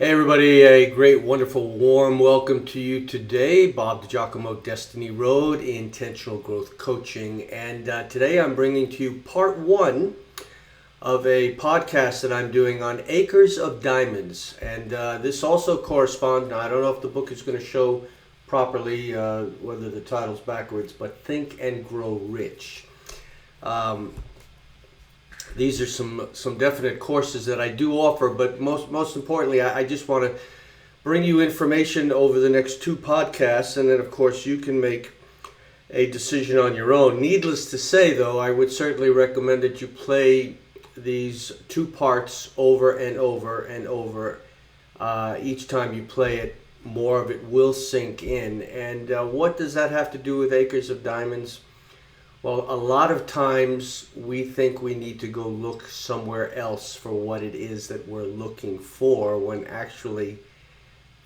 Hey everybody, a great, wonderful, warm welcome to you today. Bob DiGiacomo, Destiny Road, Intentional Growth Coaching. And today I'm bringing to you part one of a podcast that I'm doing on Acres of Diamonds. And this also corresponds, now I don't know if the book is going to show properly whether the title's backwards, but Think and Grow Rich. These are some definite courses that I do offer, but most importantly, I just want to bring you information over the next two podcasts, and then of course you can make a decision on your own. Needless to say, though, I would certainly recommend that you play these two parts over and over and over. Each time you play it, more of it will sink in. And what does that have to do with Acres of Diamonds? Well, a lot of times we think we need to go look somewhere else for what it is that we're looking for when actually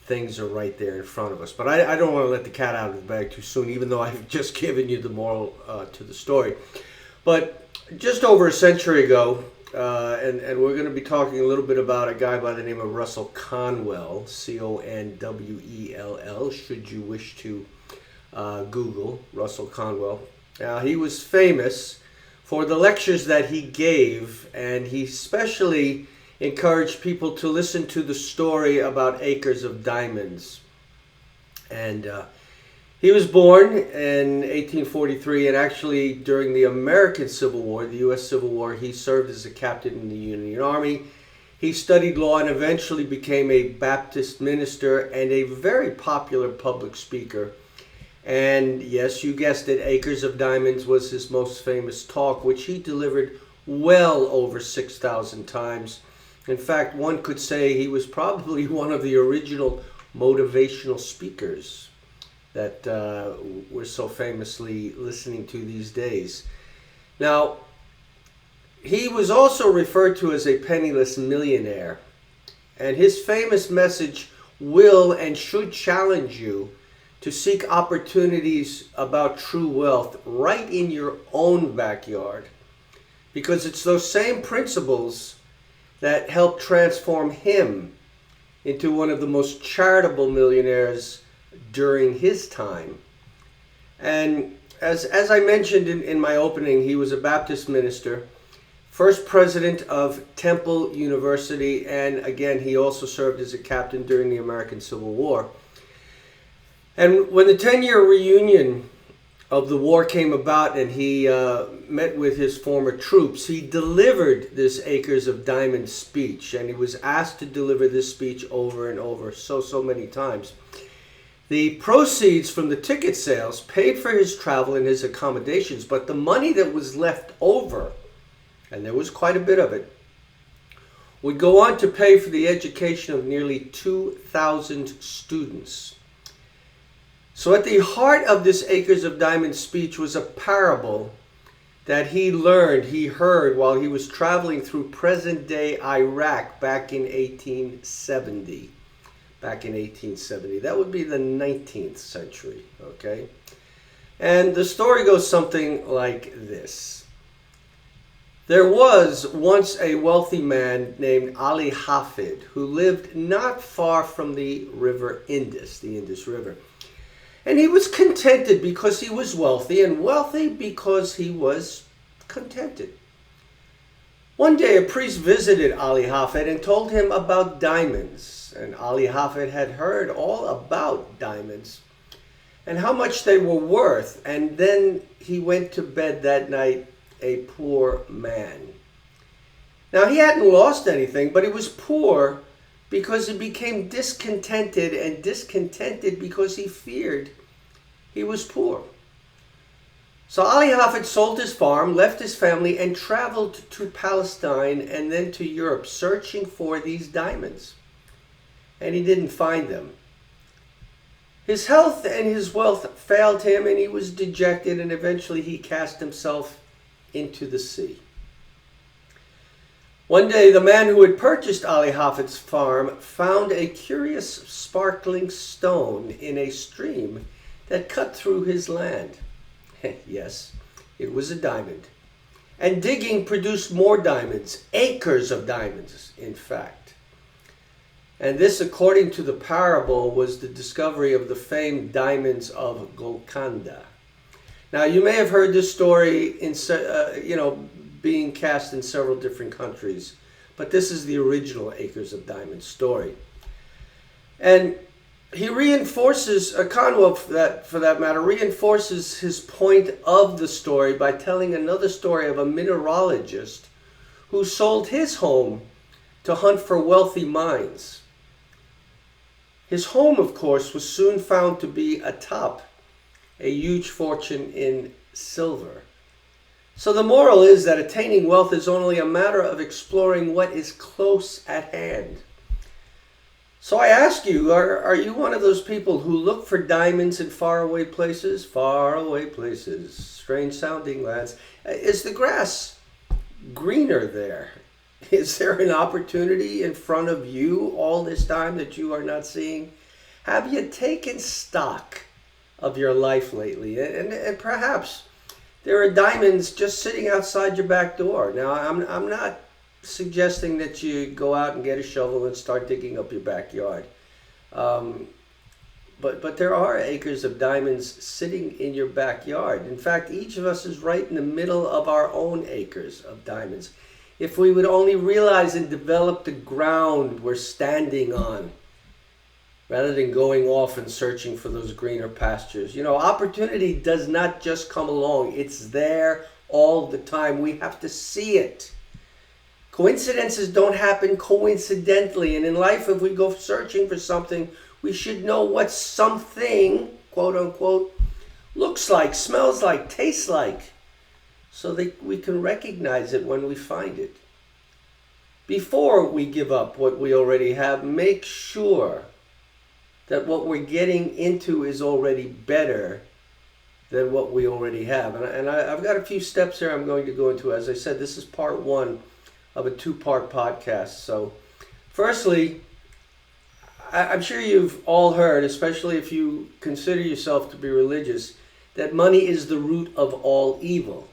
things are right there in front of us. But I don't want to let the cat out of the bag too soon, even though I've just given you the moral to the story. But just over a century ago, and we're going to be talking a little bit about a guy by the name of Russell Conwell, Conwell, should you wish to Google Russell Conwell. Now, he was famous for the lectures that he gave, and he especially encouraged people to listen to the story about Acres of Diamonds. And he was born in 1843, and actually during the American Civil War, the U.S. Civil War, he served as a captain in the Union Army. He studied law and eventually became a Baptist minister and a very popular public speaker. And yes, you guessed it, Acres of Diamonds was his most famous talk, which he delivered well over 6,000 times. In fact, one could say he was probably one of the original motivational speakers that we're so famously listening to these days. Now, he was also referred to as a penniless millionaire, and his famous message will and should challenge you to seek opportunities about true wealth right in your own backyard, because it's those same principles that helped transform him into one of the most charitable millionaires during his time. And as I mentioned in my opening, he was a Baptist minister, first president of Temple University, and again, he also served as a captain during the American Civil War. And when the 10-year reunion of the war came about and he met with his former troops, he delivered this Acres of Diamonds speech, and he was asked to deliver this speech over and over so many times. The proceeds from the ticket sales paid for his travel and his accommodations, but the money that was left over, and there was quite a bit of it, would go on to pay for the education of nearly 2,000 students. So at the heart of this Acres of Diamonds speech was a parable that he heard while he was traveling through present-day Iraq back in 1870. That would be the 19th century, okay? And the story goes something like this. There was once a wealthy man named Ali Hafid who lived not far from the river Indus, the Indus River. And he was contented because he was wealthy, and wealthy because he was contented. One day a priest visited Ali Hafid and told him about diamonds. And Ali Hafid had heard all about diamonds and how much they were worth. And then he went to bed that night a poor man. Now, he hadn't lost anything, but he was poor because he became discontented, and discontented because he feared he was poor. So Ali Hafid sold his farm, left his family, and traveled to Palestine and then to Europe searching for these diamonds. And he didn't find them. His health and his wealth failed him, and he was dejected, and eventually he cast himself into the sea. One day, the man who had purchased Ali Hafid's farm found a curious sparkling stone in a stream that cut through his land. Yes, it was a diamond. And digging produced more diamonds, acres of diamonds, in fact. And this, according to the parable, was the discovery of the famed diamonds of Golconda. Now, you may have heard this story being cast in several different countries, but this is the original Acres of Diamonds story. And he reinforces, Conwell for that matter, reinforces his point of the story by telling another story of a mineralogist who sold his home to hunt for wealthy mines. His home, of course, was soon found to be atop a huge fortune in silver. So the moral is that attaining wealth is only a matter of exploring what is close at hand. So I ask you, are you one of those people who look for diamonds in faraway places? Faraway places. Strange sounding, lads. Is the grass greener there? Is there an opportunity in front of you all this time that you are not seeing? Have you taken stock of your life lately? And perhaps there are diamonds just sitting outside your back door. Now, I'm not suggesting that you go out and get a shovel and start digging up your backyard. But there are acres of diamonds sitting in your backyard. In fact, each of us is right in the middle of our own acres of diamonds. If we would only realize and develop the ground we're standing on, rather than going off and searching for those greener pastures. You know, opportunity does not just come along. It's there all the time. We have to see it. Coincidences don't happen coincidentally. And in life, if we go searching for something, we should know what something, quote unquote, looks like, smells like, tastes like, so that we can recognize it when we find it. Before we give up what we already have, make sure that what we're getting into is already better than what we already have. And I've got a few steps here I'm going to go into. As I said, this is part one of a two-part podcast. So firstly, I'm sure you've all heard, especially if you consider yourself to be religious, that money is the root of all evil.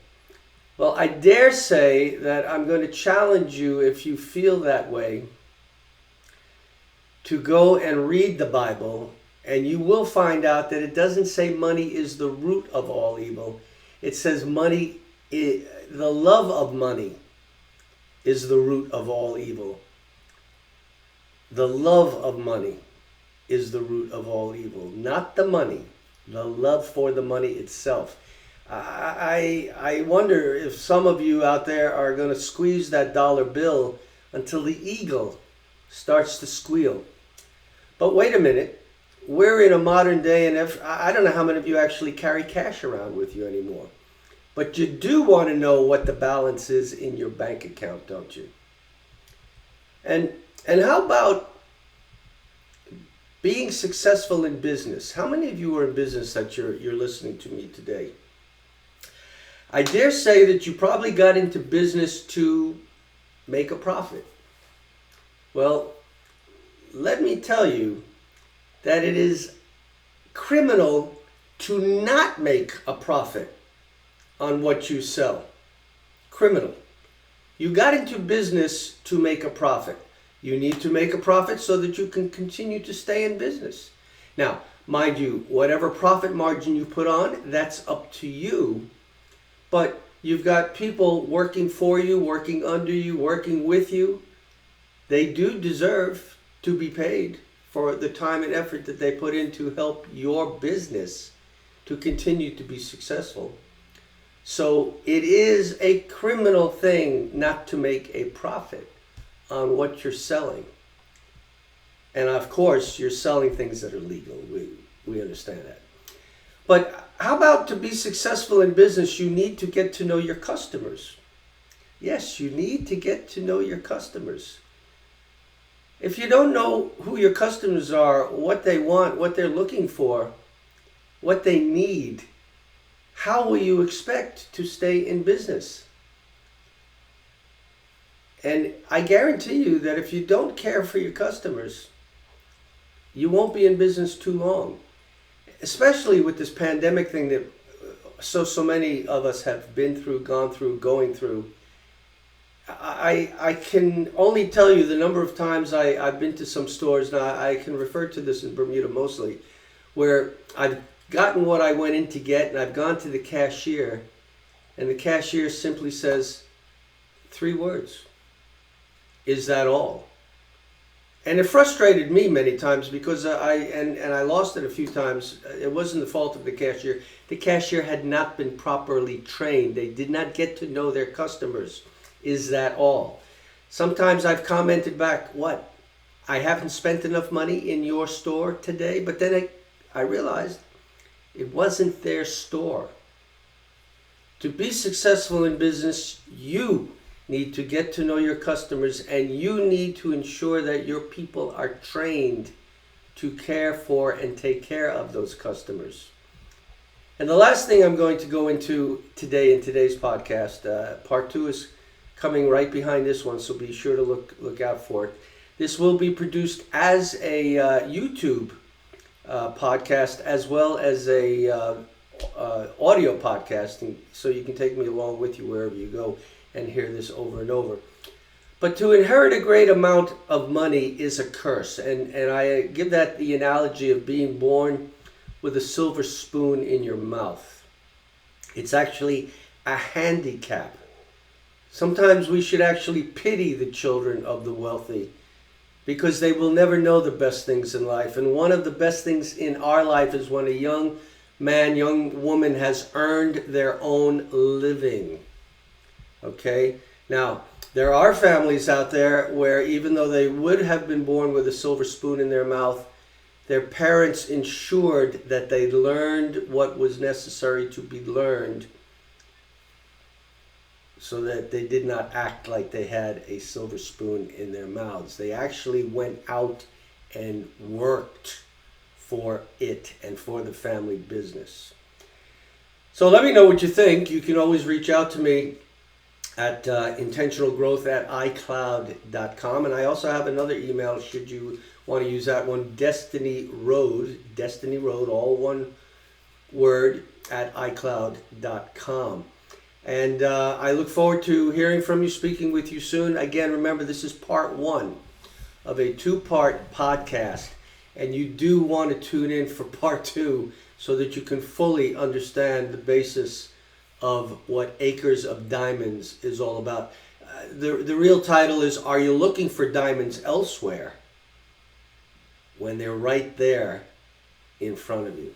Well, I dare say that I'm going to challenge you, if you feel that way, to go and read the Bible, and you will find out that it doesn't say money is the root of all evil. It says the love of money is the root of all evil. The love of money is the root of all evil, not the money, the love for the money itself. I wonder if some of you out there are going to squeeze that dollar bill until the eagle starts to squeal. But wait a minute, we're in a modern day, and I don't know how many of you actually carry cash around with you anymore. But you do want to know what the balance is in your bank account, don't you? And how about being successful in business? How many of you are in business that you're listening to me today? I dare say that you probably got into business to make a profit. Well, let me tell you that it is criminal to not make a profit on what you sell. Criminal. You got into business to make a profit. You need to make a profit so that you can continue to stay in business. Now, mind you, whatever profit margin you put on, that's up to you. But you've got people working for you, working under you, working with you. They do deserve to be paid for the time and effort that they put in to help your business to continue to be successful. So it is a criminal thing not to make a profit on what you're selling. And of course, you're selling things that are legal. We understand that. But how about to be successful in business, you need to get to know your customers. Yes, you need to get to know your customers. If you don't know who your customers are, what they want, what they're looking for, what they need, how will you expect to stay in business? And I guarantee you that if you don't care for your customers, you won't be in business too long. Especially with this pandemic thing that so many of us have been through, gone through, going through. I can only tell you the number of times I've been to some stores. Now, I can refer to this in Bermuda mostly, where I've gotten what I went in to get, and I've gone to the cashier, and the cashier simply says 3 words. Is that all? And it frustrated me many times because I lost it a few times. It wasn't the fault of the cashier. The cashier had not been properly trained. They did not get to know their customers. Is that all? Sometimes I've commented back, what? I haven't spent enough money in your store today? But then I realized it wasn't their store. To be successful in business, you need to get to know your customers, and you need to ensure that your people are trained to care for and take care of those customers. And the last thing I'm going to go into today in today's podcast, part 2 is coming right behind this one, so be sure to look out for it. This will be produced as a YouTube podcast as well as a audio podcast, and so you can take me along with you wherever you go and hear this over and over. But to inherit a great amount of money is a curse, and I give that the analogy of being born with a silver spoon in your mouth. It's actually a handicap. Sometimes we should actually pity the children of the wealthy, because they will never know the best things in life. And one of the best things in our life is when a young man, young woman has earned their own living. Okay? Now, there are families out there where even though they would have been born with a silver spoon in their mouth, their parents ensured that they learned what was necessary to be learned so that they did not act like they had a silver spoon in their mouths. They actually went out and worked for it and for the family business. So let me know what you think. You can always reach out to me at intentionalgrowth@icloud.com. And I also have another email should you want to use that one, Destiny Road, all one word, at icloud.com. And I look forward to hearing from you, speaking with you soon. Again, remember, this is part 1 of a 2-part podcast. And you do want to tune in for part 2 so that you can fully understand the basis of what Acres of Diamonds is all about. The real title is, Are You Looking for Diamonds Elsewhere When They're Right There in Front of You?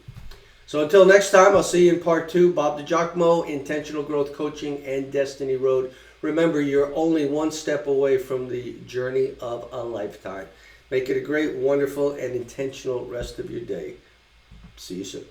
So until next time, I'll see you in part 2. Bob DiGiacomo, Intentional Growth Coaching and Destiny Road. Remember, you're only one step away from the journey of a lifetime. Make it a great, wonderful, and intentional rest of your day. See you soon.